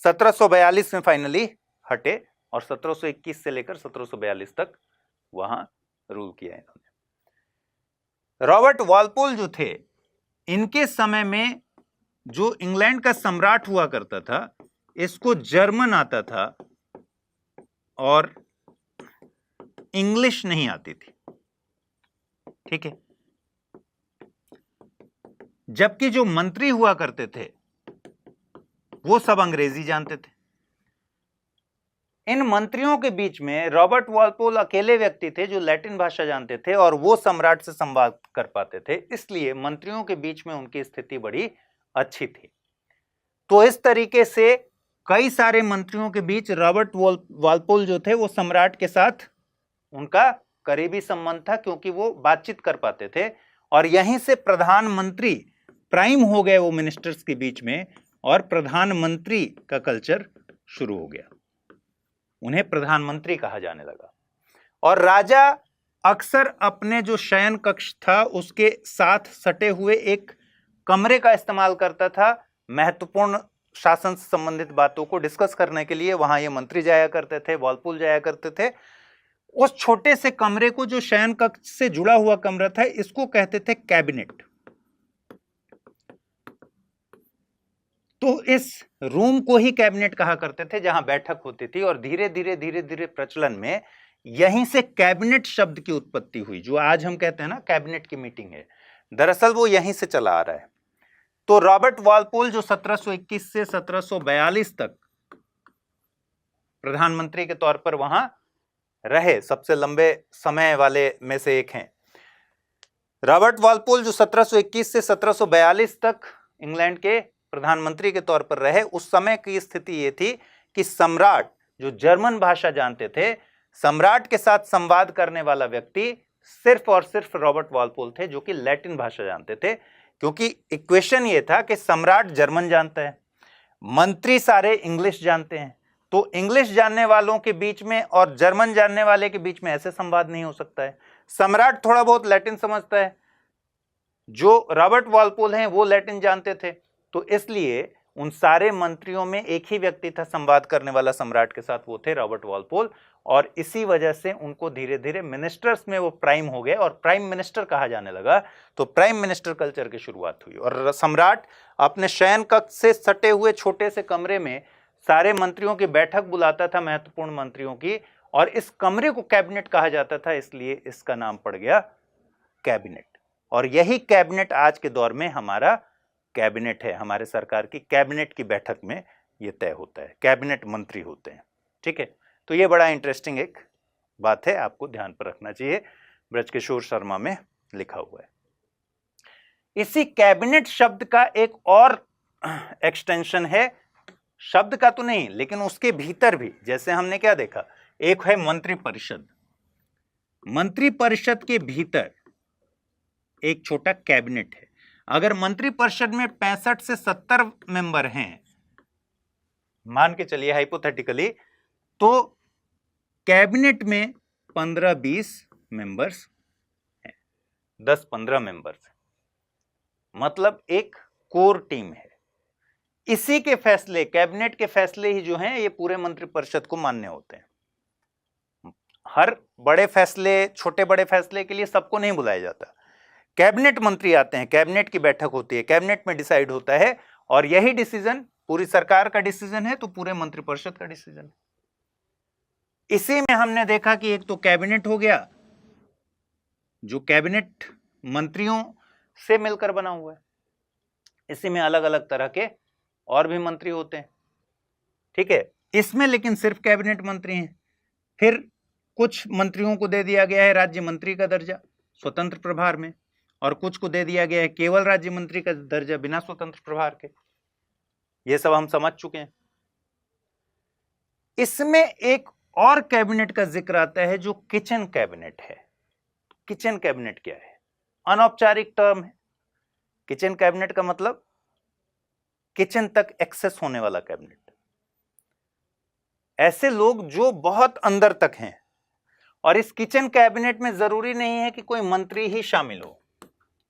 1742 में फाइनली हटे और 1721 से लेकर 1742 तक वहां रूल किया इन्होंने। रॉबर्ट वालपोल जो थे, इनके समय में जो इंग्लैंड का सम्राट हुआ करता था, इसको जर्मन आता था और इंग्लिश नहीं आती थी। ठीक है, जबकि जो मंत्री हुआ करते थे वो सब अंग्रेजी जानते थे। इन मंत्रियों के बीच में रॉबर्ट वालपोल अकेले व्यक्ति थे जो लैटिन भाषा जानते थे और वो सम्राट से संवाद कर पाते थे, इसलिए मंत्रियों के बीच में उनकी स्थिति बड़ी अच्छी थी। तो इस तरीके से कई सारे मंत्रियों के बीच रॉबर्ट वालपोल जो थे वो सम्राट के साथ उनका करीबी संबंध था क्योंकि वो बातचीत कर पाते थे। और यहीं से प्रधानमंत्री प्राइम हो गए वो मिनिस्टर्स के बीच में और प्रधानमंत्री का कल्चर शुरू हो गया, उन्हें प्रधानमंत्री कहा जाने लगा। और राजा अक्सर अपने जो शयन कक्ष था उसके साथ सटे हुए एक कमरे का इस्तेमाल करता था महत्वपूर्ण शासन से संबंधित बातों को डिस्कस करने के लिए वहां ये मंत्री जाया करते थे, वॉलपूल जाया करते थे। उस छोटे से कमरे को, जो शयन कक्ष से जुड़ा हुआ कमरा था, इसको कहते थे कैबिनेट। तो इस रूम को ही कैबिनेट कहा करते थे, जहां बैठक होती थी। और धीरे धीरे प्रचलन में यहीं से कैबिनेट शब्द की उत्पत्ति हुई। जो आज हम कहते हैं ना कैबिनेट की मीटिंग है, दरअसल वो यहीं से चला आ रहा है। तो रॉबर्ट वॉलपोल जो 1721 से 1742 तक प्रधानमंत्री के तौर पर वहां रहे, सबसे लंबे समय वाले में से एक हैं। रॉबर्ट वॉलपोल जो 1721 से 1742 तक इंग्लैंड के प्रधानमंत्री के तौर पर रहे, उस समय की स्थिति ये थी कि सम्राट जो जर्मन भाषा जानते थे, सम्राट के साथ संवाद करने वाला व्यक्ति सिर्फ और सिर्फ रॉबर्ट वॉलपोल थे, जो कि लैटिन भाषा जानते थे। क्योंकि इक्वेशन ये था कि सम्राट जर्मन जानता है, मंत्री सारे इंग्लिश जानते हैं, तो इंग्लिश जानने वालों के बीच में और जर्मन जानने वाले के बीच में ऐसे संवाद नहीं हो सकता है। सम्राट थोड़ा बहुत लैटिन समझता है, जो रॉबर्ट वॉलपोल हैं वो लैटिन जानते थे, तो इसलिए उन सारे मंत्रियों में एक ही व्यक्ति था संवाद करने वाला सम्राट के साथ, वो थे रॉबर्ट वॉलपोल। और इसी वजह से उनको धीरे धीरे मिनिस्टर्स में वो प्राइम हो गए और प्राइम मिनिस्टर कहा जाने लगा। तो प्राइम मिनिस्टर कल्चर की शुरुआत हुई और सम्राट अपने शयन कक्ष से सटे हुए छोटे से कमरे में सारे मंत्रियों की बैठक बुलाता था, महत्वपूर्ण मंत्रियों की, और इस कमरे को कैबिनेट कहा जाता था, इसलिए इसका नाम पड़ गया कैबिनेट। और यही कैबिनेट आज के दौर में हमारा कैबिनेट है। हमारे सरकार की कैबिनेट की बैठक में यह तय होता है, कैबिनेट मंत्री होते हैं। ठीक है, तो ये बड़ा इंटरेस्टिंग एक बात है, आपको ध्यान पर रखना चाहिए, ब्रजकिशोर शर्मा में लिखा हुआ है। इसी कैबिनेट शब्द का एक और एक्सटेंशन है, शब्द का तो नहीं लेकिन उसके भीतर भी, जैसे हमने क्या देखा, एक है मंत्रिपरिषद, मंत्रिपरिषद के भीतर एक छोटा कैबिनेट है। अगर मंत्रिपरिषद में 65 से 70 मेंबर हैं, मान के चलिए हाइपोथेटिकली, तो कैबिनेट में 15-20 मेंबर्स हैं, 10-15 मेंबर्स, मतलब एक कोर टीम है। इसी के फैसले, कैबिनेट के फैसले ही जो हैं, ये पूरे मंत्रिपरिषद को मान्य होते हैं। हर बड़े फैसले, छोटे बड़े फैसले के लिए सबको नहीं बुलाया जाता, कैबिनेट मंत्री आते हैं, कैबिनेट की बैठक होती है, कैबिनेट में डिसाइड होता है, और यही डिसीजन पूरी सरकार का डिसीजन है, तो पूरे मंत्रिपरिषद का डिसीजन है। इसी में हमने देखा कि एक तो कैबिनेट हो गया, जो कैबिनेट मंत्रियों से मिलकर बना हुआ है, इसी में अलग अलग तरह के और भी मंत्री होते हैं। ठीक है, इसमें लेकिन सिर्फ कैबिनेट मंत्री हैं। फिर कुछ मंत्रियों को दे दिया गया है राज्य मंत्री का दर्जा स्वतंत्र प्रभार में, और कुछ को दे दिया गया है केवल राज्य मंत्री का दर्जा बिना स्वतंत्र प्रभार के। ये सब हम समझ चुके हैं। इसमें एक और कैबिनेट का जिक्र आता है, जो किचन कैबिनेट है। किचन कैबिनेट क्या है? अनौपचारिक टर्म है। किचन कैबिनेट का मतलब किचन तक एक्सेस होने वाला कैबिनेट, ऐसे लोग जो बहुत अंदर तक हैं। और इस किचन कैबिनेट में जरूरी नहीं है कि कोई मंत्री ही शामिल हो,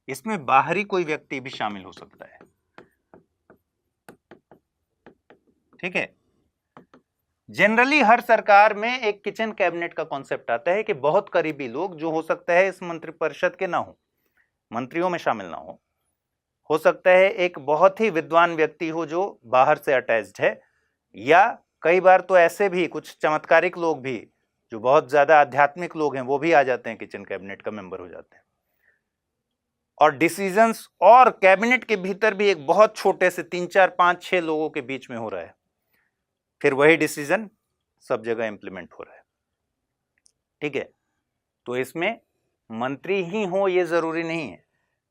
इसमें बाहरी कोई व्यक्ति भी शामिल हो सकता है। ठीक है, जनरली हर सरकार में एक किचन कैबिनेट का कॉन्सेप्ट आता है कि बहुत करीबी लोग, जो हो सकता है इस मंत्रिपरिषद के ना हो, मंत्रियों में शामिल ना हो सकता है एक बहुत ही विद्वान व्यक्ति हो जो बाहर से अटैच्ड है, या कई बार तो ऐसे भी कुछ चमत्कारिक लोग भी जो बहुत ज्यादा आध्यात्मिक लोग हैं, वो भी आ जाते हैं, किचन कैबिनेट का मेंबर हो जाते हैं। और डिसीजंस और कैबिनेट के भीतर भी एक बहुत छोटे से 3-4-5-6 लोगों के बीच में हो रहा है, फिर वही डिसीजन सब जगह इंप्लीमेंट हो रहा है। ठीक है, तो इसमें मंत्री ही हो ये जरूरी नहीं है,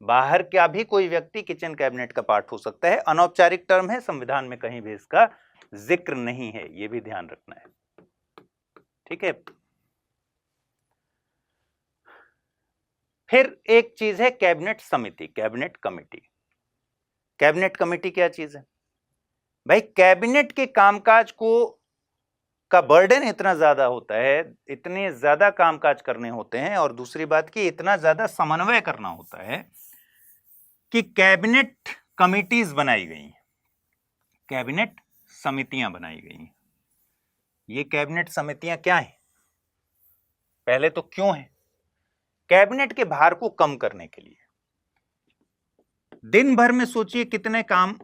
बाहर का भी कोई व्यक्ति किचन कैबिनेट का पार्ट हो सकता है। अनौपचारिक टर्म है, संविधान में कहीं भी इसका जिक्र नहीं है, ये भी ध्यान रखना है। ठीक है, फिर एक चीज है कैबिनेट समिति, कैबिनेट कमेटी। कैबिनेट कमेटी क्या चीज है भाई? कैबिनेट के कामकाज को का बर्डन इतना ज्यादा होता है, इतने ज्यादा कामकाज करने होते हैं, और दूसरी बात कि इतना ज्यादा समन्वय करना होता है कि कैबिनेट कमिटीज बनाई गई हैं। कैबिनेट समितियां बनाई गई हैं। ये कैबिनेट समितियां क्या हैं? पहले तो क्यों हैं? कैबिनेट के भार को कम करने के लिए। दिन भर में सोचिए कितने काम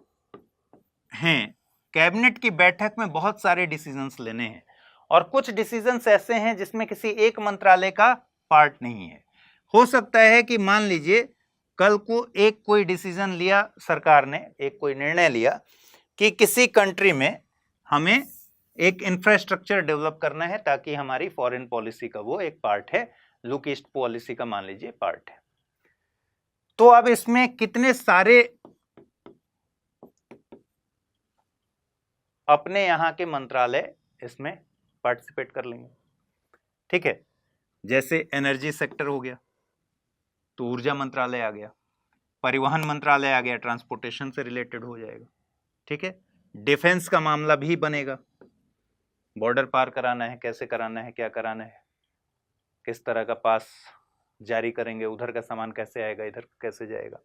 हैं। कैबिनेट की बैठक में बहुत सारे डिसीजंस लेने हैं और कुछ डिसीजंस ऐसे हैं जिसमें किसी एक मंत्रालय का पार्ट नहीं है। हो सकता है कि मान लीजिए कल को एक कोई डिसीजन लिया सरकार ने, एक कोई निर्णय लिया कि किसी कंट्री में हमें एक इंफ्रास्ट्रक्चर डेवलप करना है ताकि हमारी फॉरेन पॉलिसी का वो एक पार्ट है, लुक ईस्ट पॉलिसी का मान लीजिए पार्ट है। तो अब इसमें कितने सारे अपने यहां के मंत्रालय इसमें पार्टिसिपेट कर लेंगे। ठीक है, जैसे एनर्जी सेक्टर हो गया तो ऊर्जा मंत्रालय आ गया, परिवहन मंत्रालय आ गया, ट्रांसपोर्टेशन से रिलेटेड हो जाएगा। ठीक है, डिफेंस का मामला भी बनेगा, बॉर्डर पार कराना है, कैसे कराना है, क्या कराना है, किस तरह का पास जारी करेंगे, उधर का सामान कैसे आएगा, इधर कैसे जाएगा।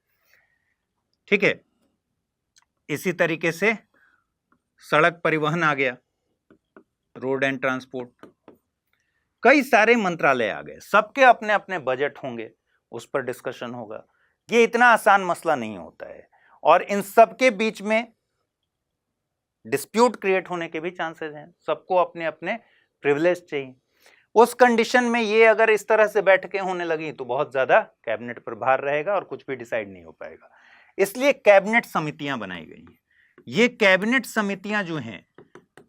ठीक है, इसी तरीके से सड़क परिवहन आ गया, रोड एंड ट्रांसपोर्ट, कई सारे मंत्रालय आ गए, सबके अपने अपने बजट होंगे, उस पर डिस्कशन होगा। ये इतना आसान मसला नहीं होता है और इन सबके बीच में डिस्प्यूट क्रिएट होने के भी चांसेस हैं। सबको अपने अपने प्रिविलेज चाहिए। उस कंडीशन में ये अगर इस तरह से बैठकें होने लगी तो बहुत ज्यादा कैबिनेट पर भार रहेगा और कुछ भी डिसाइड नहीं हो पाएगा। इसलिए कैबिनेट समितियां बनाई गई हैं। ये कैबिनेट समितियां जो हैं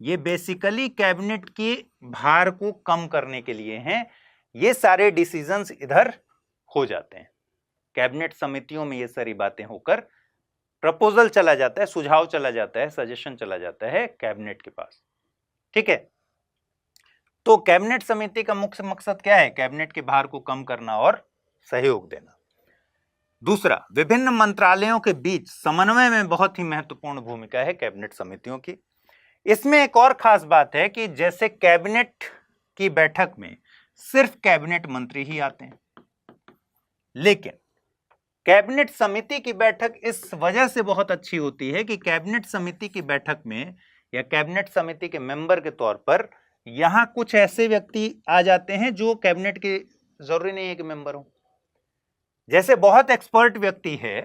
ये बेसिकली कैबिनेट के भार को कम करने के लिए हैं। ये सारे डिसीजंस इधर हो जाते हैं कैबिनेट समितियों में, ये सारी बातें होकर प्रपोजल चला जाता है, सुझाव चला जाता है, सजेशन चला जाता है कैबिनेट के पास। ठीक है, तो कैबिनेट समिति का मुख्य मकसद क्या है? कैबिनेट के भार को कम करना और सहयोग देना। दूसरा, विभिन्न मंत्रालयों के बीच समन्वय में बहुत ही महत्वपूर्ण भूमिका है कैबिनेट समितियों की। इसमें एक और खास बात है कि जैसे कैबिनेट की बैठक में सिर्फ कैबिनेट मंत्री ही आते हैं, लेकिन कैबिनेट समिति की बैठक इस वजह से बहुत अच्छी होती है कि कैबिनेट समिति की बैठक में या कैबिनेट समिति के मेंबर के तौर पर यहां कुछ ऐसे व्यक्ति आ जाते हैं जो कैबिनेट के जरूरी नहीं है कि मेंबर हो। जैसे बहुत एक्सपर्ट व्यक्ति है,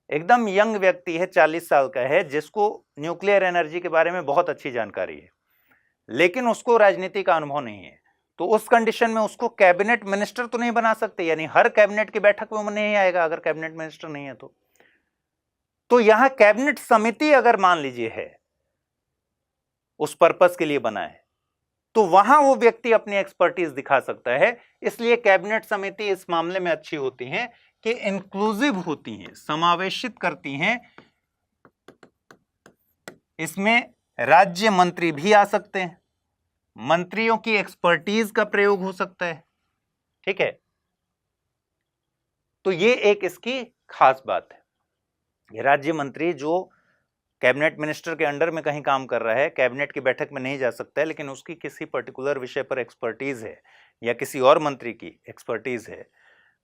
एकदम यंग व्यक्ति है, 40 साल का है, जिसको न्यूक्लियर एनर्जी के बारे में बहुत अच्छी जानकारी है, लेकिन उसको राजनीति का अनुभव नहीं है, तो उस कंडीशन में उसको कैबिनेट मिनिस्टर तो नहीं बना सकते, यानी हर कैबिनेट की बैठक में वो नहीं आएगा अगर कैबिनेट मिनिस्टर नहीं है तो यहां कैबिनेट समिति अगर मान लीजिए है उस पर्पस के लिए बना है तो वहां वो व्यक्ति अपनी एक्सपर्टीज दिखा सकता है। इसलिए कैबिनेट समिति इस मामले में अच्छी होती है कि इंक्लूसिव होती हैं, समावेशित करती हैं। इसमें राज्य मंत्री भी आ सकते हैं, मंत्रियों की एक्सपर्टीज का प्रयोग हो सकता है। ठीक है, तो ये एक इसकी खास बात है। ये राज्य मंत्री जो कैबिनेट मिनिस्टर के अंडर में कहीं काम कर रहा है, कैबिनेट की बैठक में नहीं जा सकता है, लेकिन उसकी किसी पर्टिकुलर विषय पर एक्सपर्टीज है या किसी और मंत्री की एक्सपर्टीज है,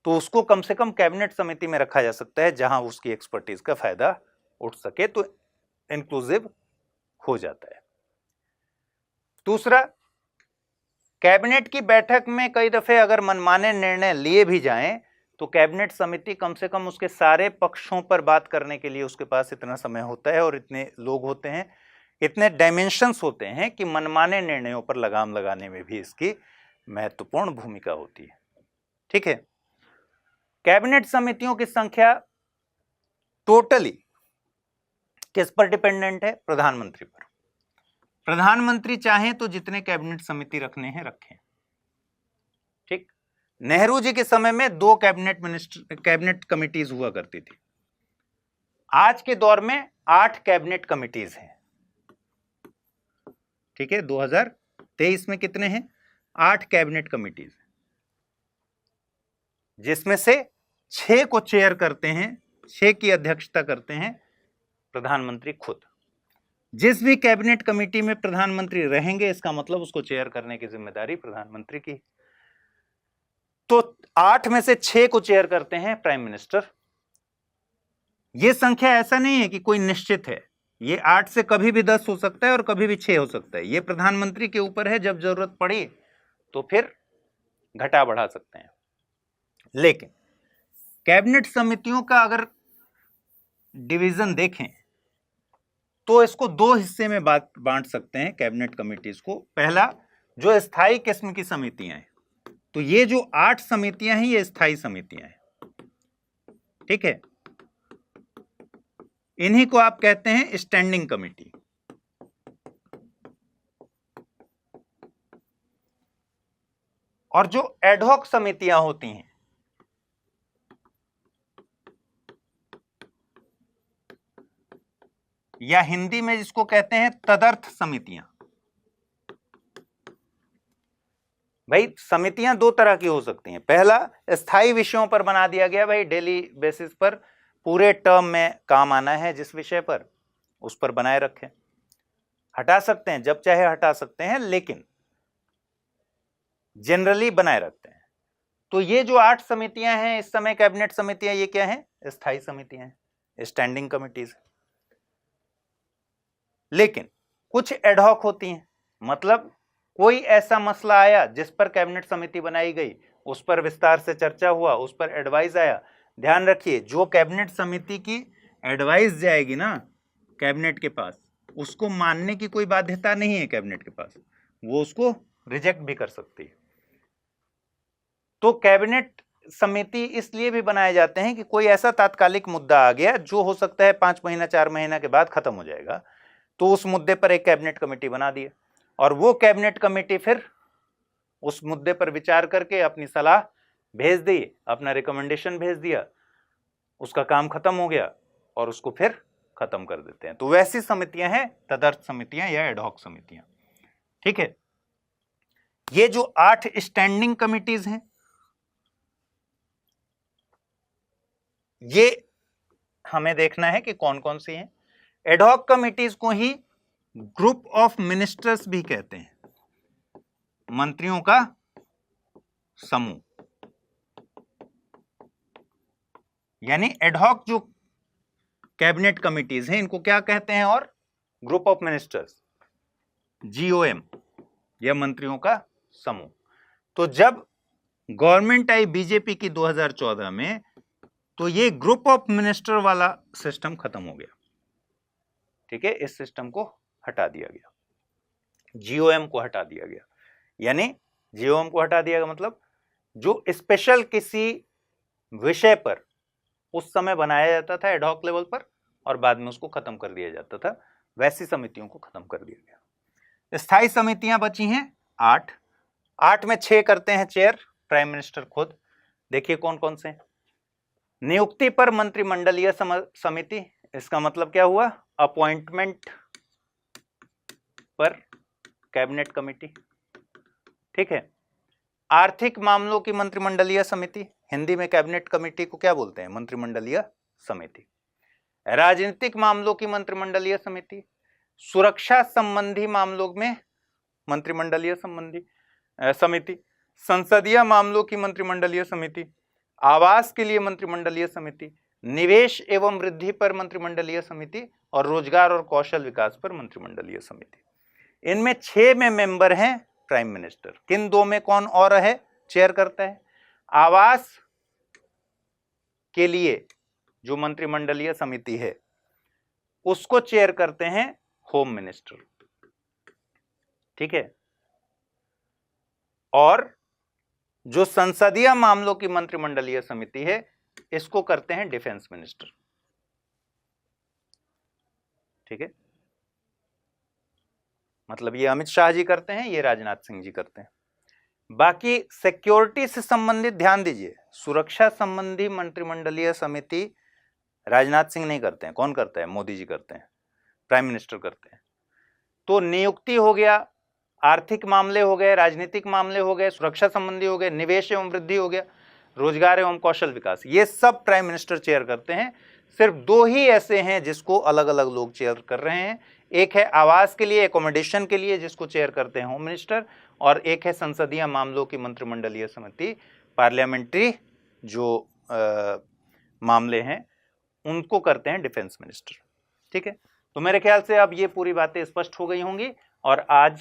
तो उसको कम से कम कैबिनेट समिति में रखा जा सकता है जहां उसकी एक्सपर्टीज का फायदा उठ सके, तो इंक्लूसिव हो जाता है। दूसरा, कैबिनेट की बैठक में कई दफे अगर मनमाने निर्णय लिए भी जाएं तो कैबिनेट समिति कम से कम उसके सारे पक्षों पर बात करने के लिए उसके पास इतना समय होता है और इतने लोग होते हैं, इतने डायमेंशंस होते हैं कि मनमाने निर्णयों पर लगाम लगाने में भी इसकी महत्वपूर्ण भूमिका होती है। ठीक है, कैबिनेट समितियों की संख्या टोटली किस पर डिपेंडेंट है? प्रधानमंत्री पर। प्रधानमंत्री चाहें तो जितने कैबिनेट समिति रखने हैं रखें। ठीक, नेहरू जी के समय में 2 कैबिनेट कमिटीज हुआ करती थी। आज के दौर में 8 कैबिनेट कमिटीज हैं। ठीक है, 2023 में कितने हैं? 8 कैबिनेट कमिटीज, जिसमें से 6 को चेयर करते हैं, 6 की अध्यक्षता करते हैं प्रधानमंत्री खुद। जिस भी कैबिनेट कमेटी में प्रधानमंत्री रहेंगे इसका मतलब उसको चेयर करने की जिम्मेदारी प्रधानमंत्री की। तो 8 में से 6 को चेयर करते हैं प्राइम मिनिस्टर। यह संख्या ऐसा नहीं है कि कोई निश्चित है, ये 8 से कभी भी 10 हो सकता है और कभी भी 6 हो सकता है। ये प्रधानमंत्री के ऊपर है, जब जरूरत पड़ी तो फिर घटा बढ़ा सकते हैं। लेकिन कैबिनेट समितियों का अगर डिवीजन देखें तो इसको दो हिस्से में बांट सकते हैं कैबिनेट कमिटीज को। पहला, जो स्थायी किस्म की समितियां हैं, तो ये जो 8 समितियां हैं ये स्थायी समितियां हैं, ठीक है। इन्हीं को आप कहते हैं स्टैंडिंग कमिटी। और जो एडहॉक समितियां होती हैं, या हिंदी में जिसको कहते हैं तदर्थ समितियां। भाई समितियां दो तरह की हो सकती हैं। पहला, स्थायी विषयों पर बना दिया गया, भाई डेली बेसिस पर पूरे टर्म में काम आना है जिस विषय पर, उस पर बनाए रखें। हटा सकते हैं, जब चाहे हटा सकते हैं, लेकिन जनरली बनाए रखते हैं। तो ये जो 8 समितियां हैं इस समय कैबिनेट समितियां, ये क्या हैं? स्थायी समितियां हैं, स्टैंडिंग कमिटीज। लेकिन कुछ एडहॉक होती हैं, मतलब कोई ऐसा मसला आया जिस पर कैबिनेट समिति बनाई गई, उस पर विस्तार से चर्चा हुआ, उस पर एडवाइस आया। ध्यान रखिए, जो कैबिनेट समिति की एडवाइस जाएगी ना कैबिनेट के पास, उसको मानने की कोई बाध्यता नहीं है कैबिनेट के पास, वो उसको रिजेक्ट भी कर सकती है। तो कैबिनेट समिति इसलिए भी बनाए जाते हैं कि कोई ऐसा तात्कालिक मुद्दा आ गया जो हो सकता है 5 महीना 4 महीना के बाद खत्म हो जाएगा, तो उस मुद्दे पर एक कैबिनेट कमेटी बना दी, और वो कैबिनेट कमेटी फिर उस मुद्दे पर विचार करके अपनी सलाह भेज दी, अपना रिकमेंडेशन भेज दिया, उसका काम खत्म हो गया और उसको फिर खत्म कर देते हैं। तो वैसी समितियां हैं तदर्थ समितियां या एडहॉक समितियां, ठीक है। ये जो 8 स्टैंडिंग कमिटीज हैं, ये हमें देखना है कि कौन कौन सी हैं। एडहॉक कमिटीज को ही ग्रुप ऑफ मिनिस्टर्स भी कहते हैं, मंत्रियों का समूह। यानी एडहॉक जो कैबिनेट कमिटीज हैं इनको क्या कहते हैं? और ग्रुप ऑफ मिनिस्टर्स, GOM, या मंत्रियों का समूह। तो जब गवर्नमेंट आई बीजेपी की 2014 में, तो ये ग्रुप ऑफ मिनिस्टर वाला सिस्टम खत्म हो गया, ठीक है। इस सिस्टम को हटा दिया गया, GOM को हटा दिया गया। यानी GOM को हटा दिया गया मतलब जो स्पेशल किसी विषय पर उस समय बनाया जाता था एडहॉक लेवल पर और बाद में उसको खत्म कर दिया जाता था, वैसी समितियों को खत्म कर दिया गया। स्थायी समितियां बची हैं 8 में 6 करते हैं चेयर प्राइम मिनिस्टर खुद। देखिए कौन कौन से। नियुक्ति पर मंत्रिमंडलीय समिति, इसका मतलब क्या हुआ? अपॉइंटमेंट पर कैबिनेट कमिटी, ठीक है। आर्थिक मामलों की मंत्रिमंडलीय समिति, हिंदी में कैबिनेट कमेटी को क्या बोलते हैं? मंत्रिमंडलीय समिति। राजनीतिक मामलों की मंत्रिमंडलीय समिति, सुरक्षा संबंधी मामलों में मंत्रिमंडलीय समिति, संसदीय मामलों की मंत्रिमंडलीय समिति, आवास के लिए मंत्रिमंडलीय समिति, निवेश एवं वृद्धि पर मंत्रिमंडलीय समिति, और रोजगार और कौशल विकास पर मंत्रिमंडलीय समिति। इनमें 6 में मेंबर हैं प्राइम मिनिस्टर। किन 2 में कौन और है चेयर करता है? आवास के लिए जो मंत्रिमंडलीय समिति है उसको चेयर करते हैं होम मिनिस्टर, ठीक है। और जो संसदीय मामलों की मंत्रिमंडलीय समिति है इसको करते हैं डिफेंस मिनिस्टर, ठीक है। मतलब ये अमित शाह जी करते हैं, ये राजनाथ सिंह जी करते हैं। बाकी सिक्योरिटी से संबंधित ध्यान दीजिए, सुरक्षा संबंधी मंत्रिमंडलीय समिति राजनाथ सिंह नहीं करते हैं। कौन करता है? मोदी जी करते हैं, प्राइम मिनिस्टर करते हैं। तो नियुक्ति हो गया, आर्थिक मामले हो गए, राजनीतिक मामले हो गए, सुरक्षा संबंधी हो गए, निवेश एवं वृद्धि हो गया, रोजगार एवं कौशल विकास, ये सब प्राइम मिनिस्टर चेयर करते हैं। सिर्फ 2 ही ऐसे हैं जिसको अलग अलग लोग चेयर कर रहे हैं। एक है आवास के लिए, एकोमोडेशन के लिए, जिसको चेयर करते हैं होम मिनिस्टर, और एक है संसदीय मामलों की मंत्रिमंडलीय समिति, पार्लियामेंट्री जो मामले हैं उनको करते हैं डिफेंस मिनिस्टर, ठीक है। तो मेरे ख्याल से अब ये पूरी बातें स्पष्ट हो गई होंगी और आज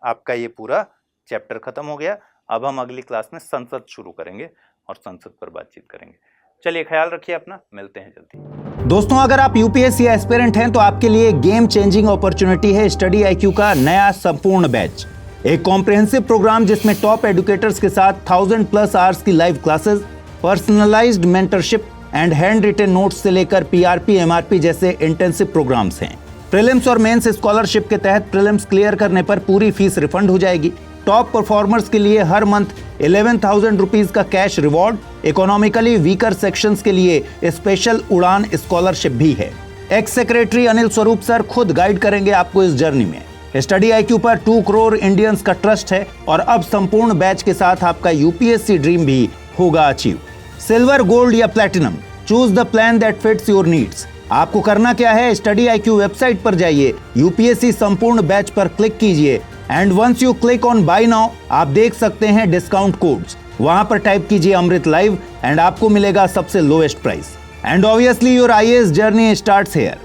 आपका ये पूरा चैप्टर खत्म हो गया। अब हम अगली क्लास में संसद शुरू करेंगे और संसद पर बातचीत करेंगे। चलिए, ख्याल रखिए अपना, मिलते हैं जल्दी। दोस्तों, अगर आप यूपीएससी एस्पिरेंट हैं तो आपके लिए गेम चेंजिंग अपॉर्चुनिटी है स्टडी आईक्यू का नया संपूर्ण बैच। एक कॉम्प्रिहेंसिव प्रोग्राम जिसमें टॉप एडुकेटर्स के साथ 1000+ आवर्स की live classes, personalised mentorship and handwritten notes से लेकर पीआरपी एमआरपी जैसे इंटेंसिव प्रोग्राम्स हैं। प्रीलिम्स और मेंस स्कॉलरशिप के तहत प्रीलिम्स क्लियर करने पर पूरी फीस रिफंड हो जाएगी। टॉप परफॉर्मर्स के लिए हर मंथ 11,000 रुपीज का cash reward, economically weaker sections के लिए स्पेशल उड़ान स्कॉलरशिप भी है। X secretary Anil Swarup sir खुद गाइड करेंगे आपको इस जर्नी में। स्टडी आईक्यू पर 2 करोड़ इंडियंस का ट्रस्ट है और अब संपूर्ण बैच के साथ आपका यूपीएससी ड्रीम भी होगा अचीव। सिल्वर, गोल्ड या platinum, choose the plan that fits your needs. आपको करना क्या है, स्टडी आईक्यू वेबसाइट पर जाइए, यूपीएससी संपूर्ण बैच पर क्लिक कीजिए and once you click on buy now आप देख सकते हैं डिस्काउंट कोड्स। वहां पर टाइप कीजिए अमृत लाइव एंड आपको मिलेगा सबसे lowest price and obviously your IAS journey starts here.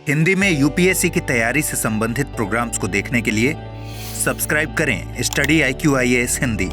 Hindi में यूपीएससी की तैयारी से संबंधित प्रोग्राम्स को देखने के लिए सब्सक्राइब करें स्टडी IQ IAS हिंदी।